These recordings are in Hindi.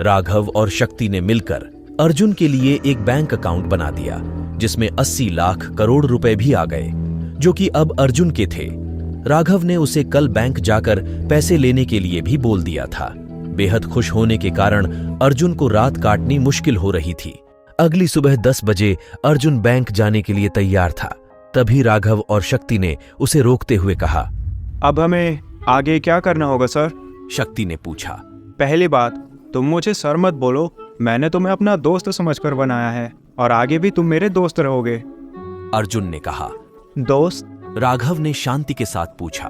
राघव और शक्ति ने मिलकर अर्जुन के लिए एक बैंक अकाउंट बना दिया, जिसमें 80 लाख करोड़ रुपए भी आ गए, जो कि अब अर्जुन के थे। राघव ने उसे कल बैंक जाकर पैसे लेने के लिए भी बोल दिया था। बेहद खुश होने के कारण अर्जुन को रात काटनी मुश्किल हो रही थी। अगली सुबह 10 बजे अर्जुन बैंक जाने के लिए तैयार था। तभी राघव और शक्ति ने उसे रोकते हुए कहा, अब हमें आगे क्या करना होगा सर? शक्ति ने पूछा। पहली बात, तुम मुझे सर मत बोलो, मैंने तुम्हें अपना दोस्त समझकर बनाया है और आगे भी तुम मेरे दोस्त रहोगे। अर्जुन ने कहा। दोस्त? राघव ने शांति के साथ पूछा।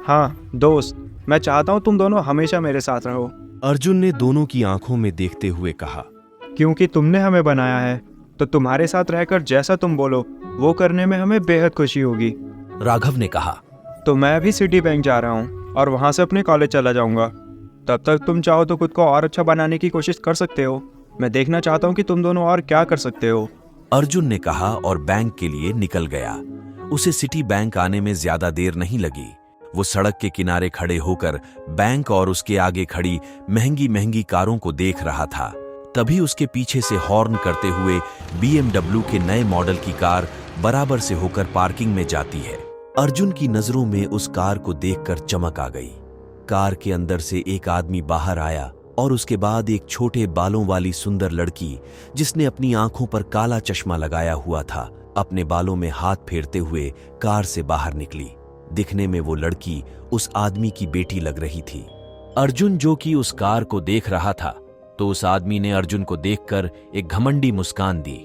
हाँ दोस्त, मैं चाहता हूँ तुम दोनों हमेशा मेरे साथ रहो। अर्जुन ने दोनों की आंखों में देखते हुए कहा। क्योंकि तुमने हमें बनाया है, तो तुम्हारे साथ रहकर जैसा तुम बोलो वो करने में हमें बेहद खुशी होगी। राघव ने कहा। तो मैं अभी सिटी बैंक जा रहा हूँ और वहाँ से अपने कॉलेज चला जाऊँगा। तब तक तुम चाहो तो खुद को और अच्छा बनाने की कोशिश कर सकते हो। मैं देखना चाहता हूँ कि तुम दोनों और क्या कर सकते हो। अर्जुन ने कहा और बैंक के लिए निकल गया। उसे सिटी बैंक आने में ज्यादा देर नहीं लगी। वो सड़क के किनारे खड़े होकर बैंक और उसके आगे खड़ी महंगी महंगी कारों को देख रहा था। तभी उसके पीछे से हॉर्न करते हुए BMW के नए मॉडल की कार बराबर से होकर पार्किंग में जाती है। अर्जुन की नजरों में उस कार को देखकर चमक आ गई। कार के अंदर से एक आदमी बाहर आया और उसके बाद एक छोटे बालों वाली सुंदर लड़की, जिसने अपनी आंखों पर काला चश्मा लगाया हुआ था, अपने बालों में हाथ फेरते हुए कार से बाहर निकली। दिखने में वो लड़की उस आदमी की बेटी लग रही थी। अर्जुन जो कि उस कार को देख रहा था, तो उस आदमी ने अर्जुन को देखकर एक घमंडी मुस्कान दी।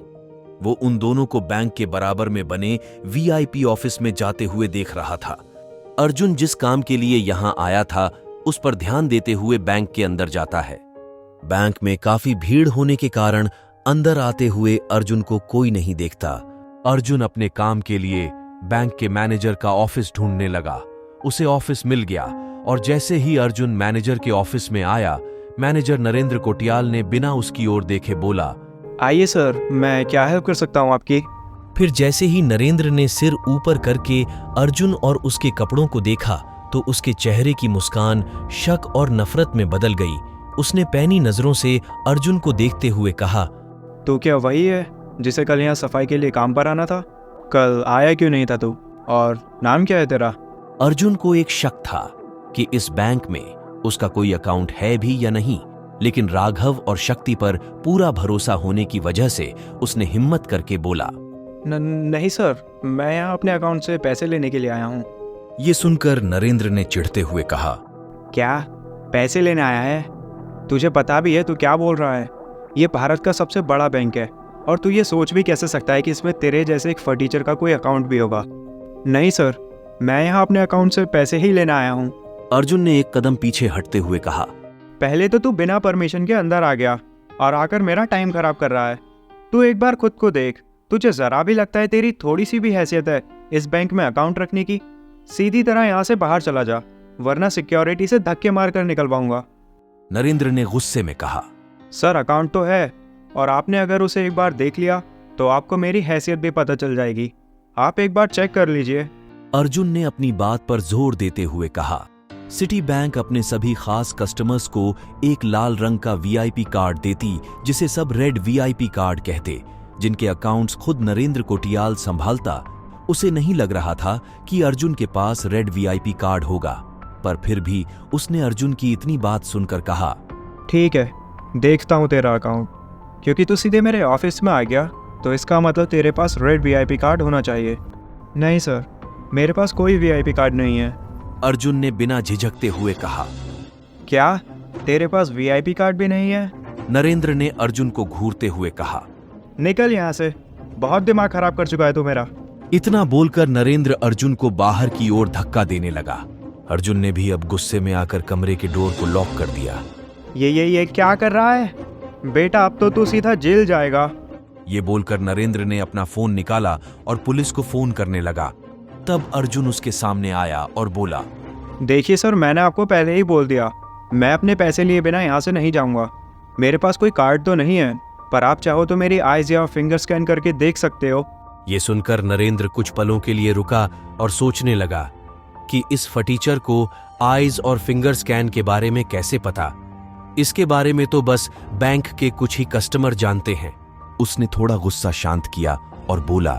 वो उन दोनों को बैंक के बराबर में बने VIP ऑफिस में जाते हुए देख रहा था। अर्जुन जिस काम के लिए यहां आया था, उस पर ध्यान देते हुए बैंक के अंदर जाता है। बैंक में काफी भीड़ होने के कारण अंदर आते हुए अर्जुन को कोई नहीं देखता। अर्जुन अपने काम के लिए बैंक के मैनेजर का ऑफिस ढूंढने लगा। उसे ऑफिस मिल गया और जैसे ही अर्जुन मैनेजर के ऑफिस में आया, मैनेजर नरेंद्र कोटियाल ने बिना उसकी ओर देखे बोला, आइए सर, मैं क्या हेल्प कर सकता हूँ आपकी? फिर जैसे ही नरेंद्र ने सिर ऊपर करके अर्जुन और उसके कपड़ों को देखा, तो उसके चेहरे की मुस्कान शक और नफरत में बदल गई। उसने पैनी नजरों से अर्जुन को देखते हुए कहा, तो क्या वही है जिसे कल यहाँ सफाई के लिए काम पर आना था? कल आया क्यों नहीं था तू? और नाम क्या है तेरा? अर्जुन को एक शक था कि इस बैंक में उसका कोई अकाउंट है भी या नहीं, लेकिन राघव और शक्ति पर पूरा भरोसा होने की वजह से उसने हिम्मत करके बोला, नहीं सर, मैं यहाँ अपने अकाउंट से पैसे लेने के लिए आया हूँ। ये सुनकर नरेंद्र ने चिढ़ते हुए कहा, क्या पैसे लेने आया है? तुझे पता भी है तू क्या बोल रहा है? ये भारत का सबसे बड़ा बैंक है और तू ये सोच भी कैसे सकता है कि इसमें तेरे जैसे एक फर्नीचर का कोई अकाउंट भी होगा? नहीं सर, मैं यहाँ अपने अकाउंट से पैसे ही लेने आया हूँ। अर्जुन ने एक कदम पीछे हटते हुए कहा, पहले तो तू बिना परमिशन के अंदर आ गया और आकर मेरा टाइम खराब कर रहा है। तू एक बार खुद को देख, तुझे जरा भी लगता है तेरी थोड़ी सी भी हैसियत है इस बैंक में अकाउंट रखने की? सीधी तरह यहाँ से बाहर चला जा, वरना सिक्योरिटी से धक्के मारकर निकलवाऊंगा। नरेंद्र ने गुस्से में कहा, सर अकाउंट तो है और आपने अगर उसे एक बार देख लिया तो आपको मेरी हैसियत भी पता चल जाएगी। आप एक बार चेक कर लीजिए। अर्जुन ने अपनी बात पर जोर देते हुए कहा। सिटी बैंक अपने सभी खास कस्टमर्स को एक लाल रंग का VIP कार्ड देती, जिसे सब रेड VIP कार्ड कहते, जिनके अकाउंट्स खुद नरेंद्र कोटियाल संभालता। उसे नहीं लग रहा था कि अर्जुन के पास रेड VIP कार्ड होगा, पर फिर भी उसने अर्जुन की इतनी बात सुनकर कहा, ठीक है, देखता हूँ तेरा अकाउंट। क्योंकि तू सीधे मेरे ऑफिस में आ गया तो इसका मतलब तेरे पास रेड VIP कार्ड होना चाहिए। नहीं सर, मेरे पास कोई VIP कार्ड नहीं है। अर्जुन ने बिना झिझकते हुए कहा। क्या तेरे पास VIP कार्ड भी नहीं है? नरेंद्र ने अर्जुन को घूरते हुए कहा। निकल यहाँ से, बहुत दिमाग खराब कर चुका है तू मेरा। इतना बोलकर नरेंद्र अर्जुन को बाहर की ओर धक्का देने लगा। अर्जुन ने भी अब गुस्से में आकर कमरे के डोर को लॉक कर दिया। ये क्या कर रहा है बेटा? अब तो तू सीधा जेल जाएगा। ये बोलकर नरेंद्र ने अपना फोन निकाला और पुलिस को फोन करने लगा। तब अर्जुन उसके सामने आया और बोला, देखिए सर, मैंने आपको पहले ही बोल दिया, मैं अपने पैसे लिए बिना यहाँ से नहीं जाऊँगा। मेरे पास कोई कार्ड तो नहीं है, पर आप चाहो तो मेरी आईज या फिंगर स्कैन करके देख सकते हो। ये सुनकर नरेंद्र कुछ पलों के लिए रुका और सोचने लगा कि इस फटीचर को आईज और फिंगर स्कैन के बारे में कैसे पता। इसके बारे में तो बस बैंक के कुछ ही कस्टमर जानते हैं। उसने थोड़ा गुस्सा शांत किया और बोला,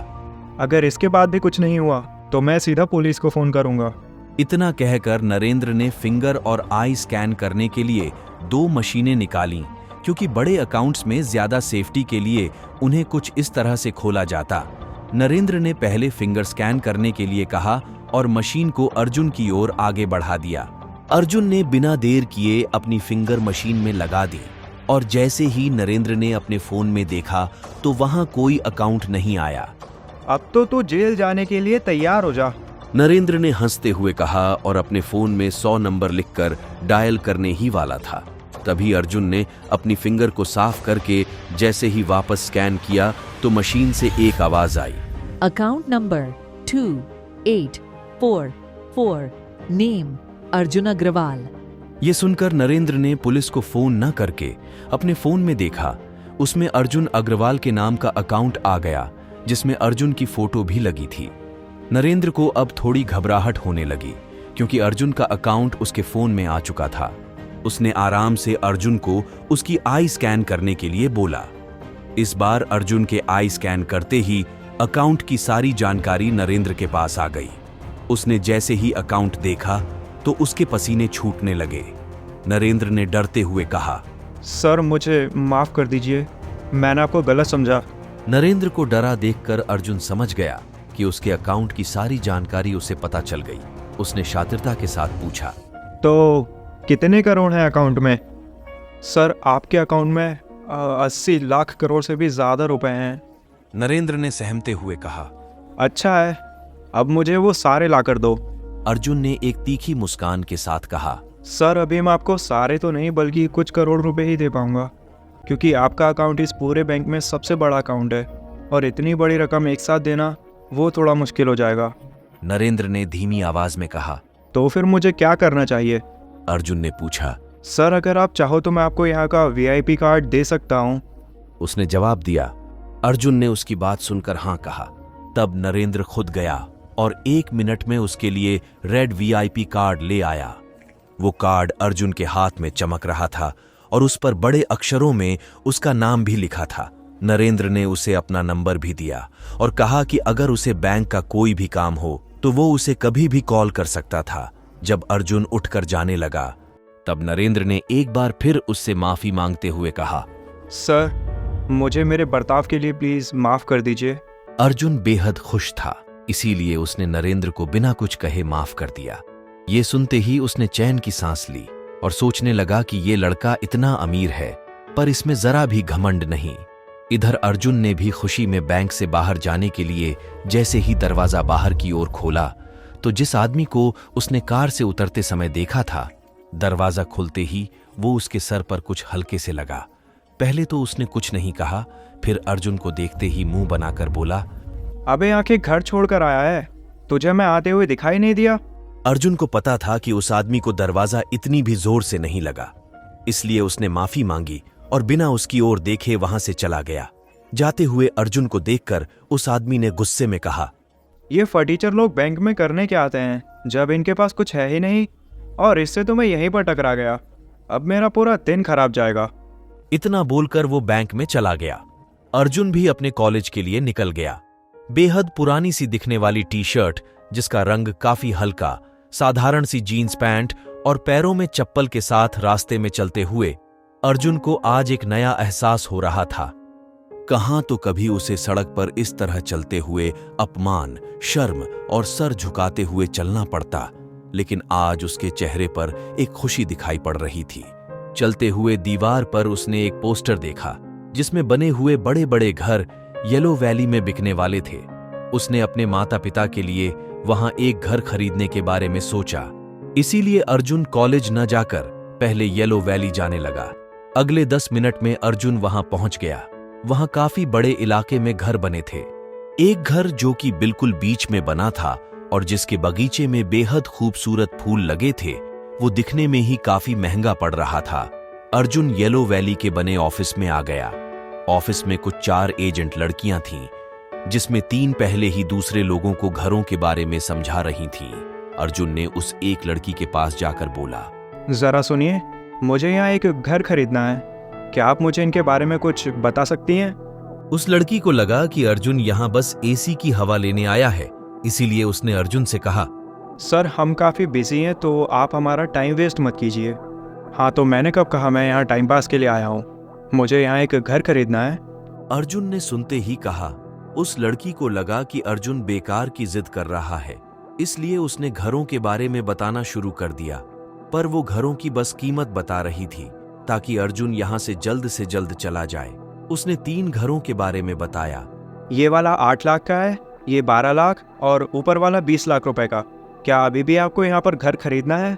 अगर इसके बाद भी कुछ नहीं हुआ तो मैं सीधा पुलिस को फोन करूंगा। इतना कहकर नरेंद्र ने फिंगर और आई स्कैन करने के लिए 2 मशीनें निकालीं, क्योंकि बड़े अकाउंट्स में ज्यादा सेफ्टी के लिए उन्हें कुछ इस तरह से खोला जाता। नरेंद्र ने पहले फिंगर स्कैन करने के लिए कहा और मशीन को अर्जुन की ओर आगे बढ़ा दिया। अर्जुन ने बिना देर किए अपनी फिंगर मशीन में लगा दी और जैसे ही नरेंद्र ने अपने फोन में देखा तो वहां कोई अकाउंट नहीं आया। अब तो तू जेल जाने के लिए तैयार हो जा। नरेंद्र ने हंसते हुए कहा और अपने फोन में 100 नंबर लिखकर डायल करने ही वाला था। तभी अर्जुन ने अपनी फिंगर को साफ करके जैसे ही वापस स्कैन किया तो मशीन से एक आवाज आई, account number 2844, name Arjun Agarwal. ये सुनकर नरेंद्र ने पुलिस को फोन न करके अपने फोन में देखा। उसमें अर्जुन अग्रवाल के नाम का अकाउंट आ गया, जिसमें अर्जुन की फोटो भी लगी थी। नरेंद्र को अब थोड़ी घबराहट होने लगी, क्योंकि अर्जुन का अकाउंट उसके फोन में आ चुका था। उसने आराम से अर्जुन को उसकी आई स्कैन करने के लिए बोला। इस बार अर्जुन के आई स्कैन करते ही अकाउंट की सारी जानकारी नरेंद्र के पास आ गई। उसने जैसे ही अकाउंट देखा तो उसके पसीने छूटने लगे। नरेंद्र ने डरते हुए कहा, सर मुझे माफ कर दीजिए, मैंने आपको गलत समझा। नरेंद्र को डरा देखकर अर्जुन समझ गया कि उसके अकाउंट की सारी जानकारी उसे पता चल गई। उसने शातिरता के साथ पूछा, तो कितने करोड़ हैं अकाउंट में? सर आपके अकाउंट में 80 लाख करोड़ से भी ज़्यादा रुपए हैं। नरेंद्र ने सहमते हुए कहा। अच्छा है, अब मुझे वो सारे ला कर दो। अर्जुन ने एक तीखी मुस्कान के साथ कहा, सर अभी मैं आपको सारे तो नहीं बल्कि कुछ करोड़ रुपए ही दे पाऊंगा, क्योंकि आपका अकाउंट इस पूरे बैंक में सबसे बड़ा अकाउंट है और इतनी बड़ी रकम एक साथ देना वो थोड़ा मुश्किल हो जाएगा। नरेंद्र ने धीमी आवाज में कहा। तो फिर मुझे क्या करना चाहिए? अर्जुन ने पूछा। सर अगर आप चाहो तो मैं आपको यहाँ का VIP कार्ड दे सकता हूँ। उसने जवाब दिया। अर्जुन ने उसकी बात सुनकर हाँ कहा। तब नरेंद्र खुद गया और 1 मिनट में उसके लिए रेड VIP कार्ड ले आया। वो कार्ड अर्जुन के हाथ में चमक रहा था और उस पर बड़े अक्षरों में उसका नाम भी लिखा था। नरेंद्र ने उसे अपना नंबर भी दिया और कहा कि अगर उसे बैंक का कोई भी काम हो तो वो उसे कभी भी कॉल कर सकता था। जब अर्जुन उठकर जाने लगा तब नरेंद्र ने एक बार फिर उससे माफी मांगते हुए कहा, सर मुझे मेरे बर्ताव के लिए प्लीज माफ कर दीजिए। अर्जुन बेहद खुश था, इसीलिए उसने नरेंद्र को बिना कुछ कहे माफ कर दिया। ये सुनते ही उसने चैन की सांस ली और सोचने लगा कि ये लड़का इतना अमीर है पर इसमें जरा भी घमंड नहीं। इधर अर्जुन ने भी खुशी में बैंक से बाहर जाने के लिए जैसे ही दरवाजा बाहर की ओर खोला तो जिस आदमी को उसने कार से उतरते समय देखा था, दरवाजा खुलते ही वो उसके सर पर कुछ हल्के से लगा। पहले तो उसने कुछ नहीं कहा, फिर अर्जुन को देखते ही मुंह बनाकर बोला, अबे आंखें घर छोड़कर आया है, तुझे मैं आते हुए दिखाई नहीं दिया? अर्जुन को पता था कि उस आदमी को दरवाजा इतनी भी जोर से नहीं लगा, इसलिए उसने माफी मांगी और बिना उसकी ओर देखे वहां से चला गया। जाते हुए अर्जुन को देखकर उस आदमी ने गुस्से में कहा, ये फटीचर लोग बैंक में करने क्या आते हैं जब इनके पास कुछ है ही नहीं, और इससे तो मैं यहीं पर टकरा गया। अब मेरा पूरा दिन खराब जाएगा। इतना बोलकर वो बैंक में चला गया। अर्जुन भी अपने कॉलेज के लिए निकल गया। बेहद पुरानी सी दिखने वाली टी-शर्ट जिसका रंग काफी हल्का, साधारण सी जीन्स पैंट और पैरों में चप्पल के साथ रास्ते में चलते हुए अर्जुन को आज एक नया एहसास हो रहा था। कहां तो कभी उसे सड़क पर इस तरह चलते हुए अपमान, शर्म और सर झुकाते हुए चलना पड़ता, लेकिन आज उसके चेहरे पर एक खुशी दिखाई पड़ रही थी। चलते हुए दीवार पर उसने एक पोस्टर देखा जिसमें बने हुए बड़े बड़े घर येलो वैली में बिकने वाले थे। उसने अपने माता पिता के लिए वहां एक घर खरीदने के बारे में सोचा, इसीलिए अर्जुन कॉलेज न जाकर पहले येलो वैली जाने लगा। अगले 10 मिनट में अर्जुन वहां पहुंच गया। वहां काफी बड़े इलाके में घर बने थे। एक घर जो कि बिल्कुल बीच में बना था और जिसके बगीचे में बेहद खूबसूरत फूल लगे थे, वो दिखने में ही काफी महंगा पड़ रहा था। अर्जुन येलो वैली के बने ऑफिस में आ गया। ऑफिस में कुछ 4 एजेंट लड़कियां थीं, जिसमें 3 पहले ही दूसरे लोगों को घरों के बारे में समझा रही थीं। अर्जुन ने उस एक लड़की के पास जाकर बोला, जरा सुनिए, मुझे यहाँ एक घर खरीदना है। क्या आप मुझे इनके बारे में कुछ बता सकती हैं? उस लड़की को लगा कि अर्जुन यहाँ बस एसी की हवा लेने आया है, इसीलिए उसने अर्जुन से कहा, सर हम काफ़ी बिजी हैं तो आप हमारा टाइम वेस्ट मत कीजिए। हाँ तो मैंने कब कहा मैं यहाँ टाइम पास के लिए आया हूँ। मुझे यहाँ एक घर खरीदना है। अर्जुन ने सुनते ही कहा। उस लड़की को लगा कि अर्जुन बेकार की जिद कर रहा है, इसलिए उसने घरों के बारे में बताना शुरू कर दिया। पर वो घरों की बस कीमत बता रही थी ताकि अर्जुन यहाँ से जल्द चला जाए। उसने 3 घरों के बारे में बताया। ये वाला 8 लाख का है, ये 12 लाख और ऊपर वाला 20 लाख रुपए का। क्या अभी भी आपको यहाँ पर घर खरीदना है?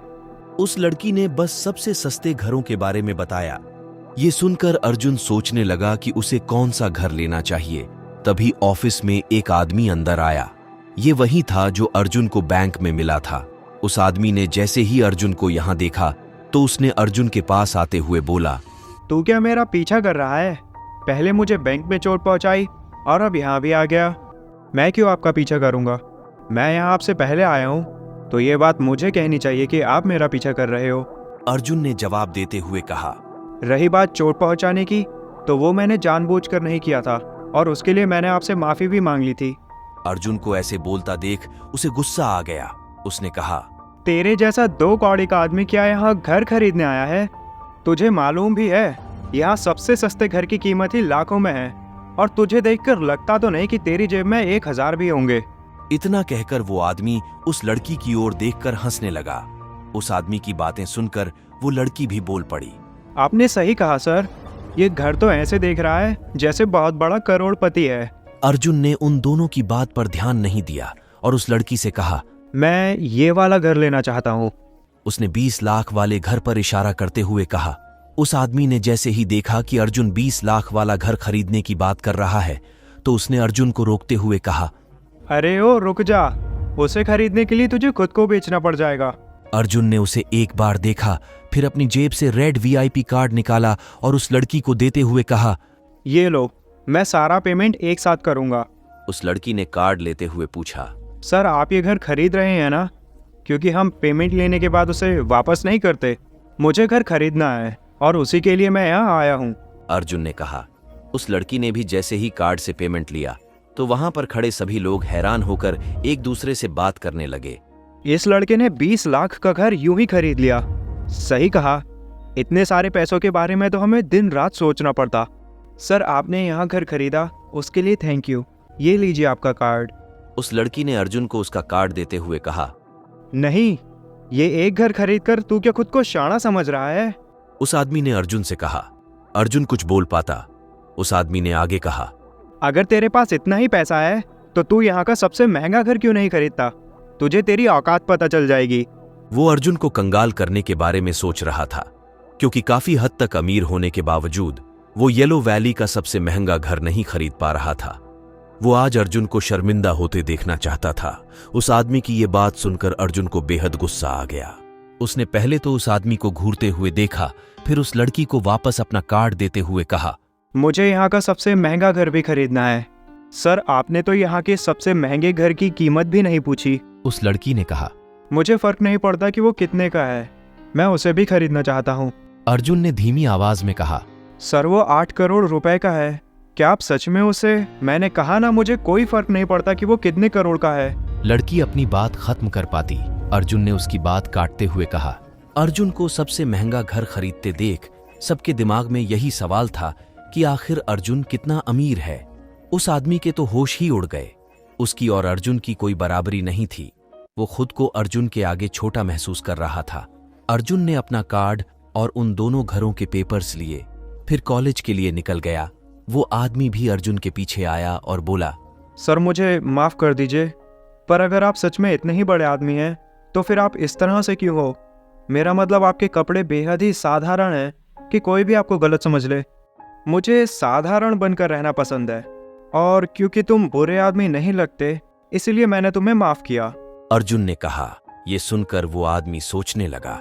उस लड़की ने बस सबसे सस्ते घरों के बारे में बताया। ये सुनकर अर्जुन सोचने लगा कि उसे कौन सा घर लेना चाहिए। तभी ऑफिस में एक आदमी अंदर आया। ये वही था जो अर्जुन को बैंक में मिला था। उस आदमी ने जैसे ही अर्जुन को यहाँ देखा तो उसने अर्जुन के पास आते हुए बोला, तू क्या मेरा पीछा कर रहा है? पहले मुझे बैंक में चोट पहुंचाई और अब यहाँ भी आ गया। मैं क्यों आपका पीछा करूँगा? मैं यहाँ आपसे पहले आया हूँ तो ये बात मुझे कहनी चाहिए कि आप मेरा पीछा कर रहे हो। अर्जुन ने जवाब देते हुए कहा। रही बात चोट पहुंचाने की, तो वो मैंने जानबूझकर नहीं किया था और उसके लिए मैंने आपसे माफी भी मांग ली थी। अर्जुन को ऐसे बोलता देख उसे गुस्सा आ गया। उसने कहा, तेरे जैसा 2 कौड़ी का आदमी क्या यहाँ घर खरीदने आया है? तुझे मालूम भी है यहाँ सबसे सस्ते घर की कीमत ही लाखों में है और तुझे देखकर लगता तो नहीं कि तेरी जेब में 1000 भी होंगे। इतना कहकर वो आदमी उस लड़की की ओर देखकर हंसने लगा। उस आदमी की बातें सुनकर वो लड़की भी बोल पड़ी। आपने सही कहा सर, ये घर तो ऐसे देख रहा है जैसे बहुत बड़ा करोड़पति है। अर्जुन ने उन दोनों की बात पर ध्यान नहीं दिया और उस लड़की से कहा, मैं ये वाला घर लेना चाहता हूँ। उसने 20 लाख वाले घर पर इशारा करते हुए कहा। उस आदमी ने जैसे ही देखा कि अर्जुन 20 लाख वाला घर खरीदने की बात कर रहा है तो उसने अर्जुन को रोकते हुए कहा, अरे ओ रुक जा, उसे खरीदने के लिए तुझे खुद को बेचना पड़ जाएगा। अर्जुन ने उसे एक बार देखा, फिर अपनी जेब से रेड वीआईपी कार्ड निकाला और उस लड़की को देते हुए कहा, ये लो, मैं सारा पेमेंट एक साथ करूंगा। उस लड़की ने कार्ड लेते हुए पूछा, सर आप ये घर खरीद रहे हैं ना? क्योंकि हम पेमेंट लेने के बाद उसे वापस नहीं करते। मुझे घर खरीदना है और उसी के लिए मैं यहाँ आया हूँ। अर्जुन ने कहा। उस लड़की ने भी जैसे ही कार्ड से पेमेंट लिया तो वहां पर खड़े सभी लोग हैरान होकर एक दूसरे से बात करने लगे। इस लड़के ने 20 लाख का घर यूं ही खरीद लिया। सही कहा, इतने सारे पैसों के बारे में तो हमें दिन रात सोचना पड़ता। सर आपने यहाँ घर खरीदा, उसके लिए थैंक यू। ये लीजिए आपका कार्ड। उस लड़की ने अर्जुन को उसका कार्ड देते हुए कहा, नहीं, ये एक घर खरीद कर तू क्या खुद को शाना समझ रहा है? उस आदमी ने अर्जुन से कहा। अर्जुन कुछ बोल पाता। उस आदमी ने आगे कहा, अगर तेरे पास इतना ही पैसा है तो तू यहाँ का सबसे महंगा घर क्यों नहीं खरीदता? तुझे तेरी औकात पता चल जाएगी। वो अर्जुन को कंगाल करने के बारे में सोच रहा था, क्योंकि काफी हद तक अमीर होने के बावजूद वो येलो वैली का सबसे महंगा घर नहीं खरीद पा रहा था। वो आज अर्जुन को शर्मिंदा होते देखना चाहता था। उस आदमी की ये बात सुनकर अर्जुन को बेहद गुस्सा आ गया। उसने पहले तो उस आदमी को घूरते हुए देखा, फिर उस लड़की को वापस अपना कार्ड देते हुए कहा, मुझे यहाँ का सबसे महंगा घर भी खरीदना है। सर आपने तो यहाँ के सबसे महंगे घर की कीमत भी नहीं पूछी। उस लड़की ने कहा। मुझे फर्क नहीं पड़ता कि वो कितने का है, मैं उसे भी खरीदना चाहता हूँ। अर्जुन ने धीमी आवाज में कहा, सर वो 8 करोड़ रुपए का है। क्या आप सच में उसे? मैंने कहा ना, मुझे कोई फर्क नहीं पड़ता कि वो कितने करोड़ का है। लड़की अपनी बात खत्म कर पाती, अर्जुन ने उसकी बात काटते हुए कहा। अर्जुन को सबसे महंगा घर खरीदते देख सबके दिमाग में यही सवाल था कि आखिर अर्जुन कितना अमीर है। उस आदमी के तो होश ही उड़ गए। उसकी और अर्जुन की कोई बराबरी नहीं थी। वो खुद को अर्जुन के आगे छोटा महसूस कर रहा था। अर्जुन ने अपना कार्ड और उन दोनों घरों के पेपर्स लिए, फिर कॉलेज के लिए निकल गया। वो आदमी भी अर्जुन के पीछे आया और बोला, सर मुझे माफ कर दीजिए, पर अगर आप सच में इतने ही बड़े आदमी हैं तो फिर आप इस तरह से क्यों हो? मेरा मतलब आपके कपड़े बेहद ही साधारण हैं कि कोई भी आपको गलत समझ ले। मुझे साधारण बनकर रहना पसंद है और क्योंकि तुम बुरे आदमी नहीं लगते इसलिए मैंने तुम्हें माफ किया। अर्जुन ने कहा। ये सुनकर वो आदमी सोचने लगा,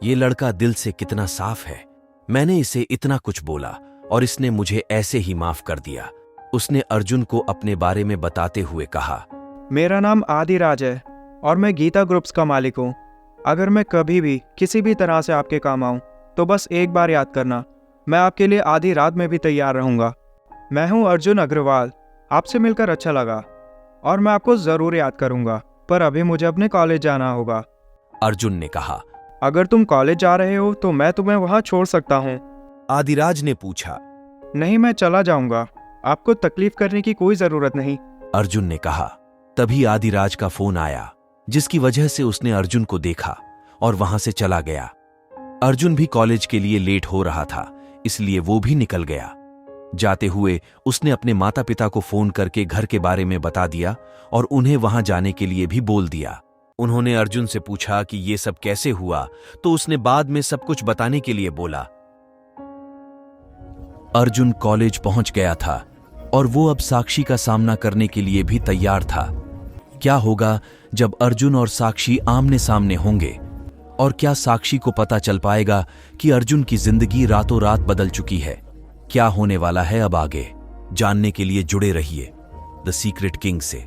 ये लड़का दिल से कितना साफ है। मैंने इसे इतना कुछ बोला और इसने मुझे ऐसे ही माफ कर दिया। उसने अर्जुन को अपने बारे में बताते हुए कहा, मेरा नाम आदिराज है और मैं गीता ग्रुप्स का मालिक हूँ। अगर मैं कभी भी किसी भी तरह से आपके काम आऊँ तो बस एक बार याद करना, मैं आपके लिए आधी रात में भी तैयार रहूँगा। मैं हूँ अर्जुन अग्रवाल, आपसे मिलकर अच्छा लगा और मैं आपको ज़रूर याद करूँगा, पर अभी मुझे अपने कॉलेज जाना होगा। अर्जुन ने कहा। अगर तुम कॉलेज जा रहे हो तो मैं तुम्हें वहाँ छोड़ सकता हूँ। आदिराज ने पूछा। नहीं, मैं चला जाऊँगा, आपको तकलीफ करने की कोई ज़रूरत नहीं। अर्जुन ने कहा। तभी आदिराज का फोन आया, जिसकी वजह से उसने अर्जुन को देखा और वहां से चला गया। अर्जुन भी कॉलेज के लिए लेट हो रहा था, इसलिए वो भी निकल गया। जाते हुए उसने अपने माता पिता को फोन करके घर के बारे में बता दिया और उन्हें वहां जाने के लिए भी बोल दिया। उन्होंने अर्जुन से पूछा कि ये सब कैसे हुआ, तो उसने बाद में सब कुछ बताने के लिए बोला। अर्जुन कॉलेज पहुंच गया था और वो अब साक्षी का सामना करने के लिए भी तैयार था। क्या होगा जब अर्जुन और साक्षी आमने सामने होंगे, और क्या साक्षी को पता चल पाएगा कि अर्जुन की जिंदगी रातों रात बदल चुकी है? क्या होने वाला है अब आगे जानने के लिए जुड़े रहिए द सीक्रेट किंग से।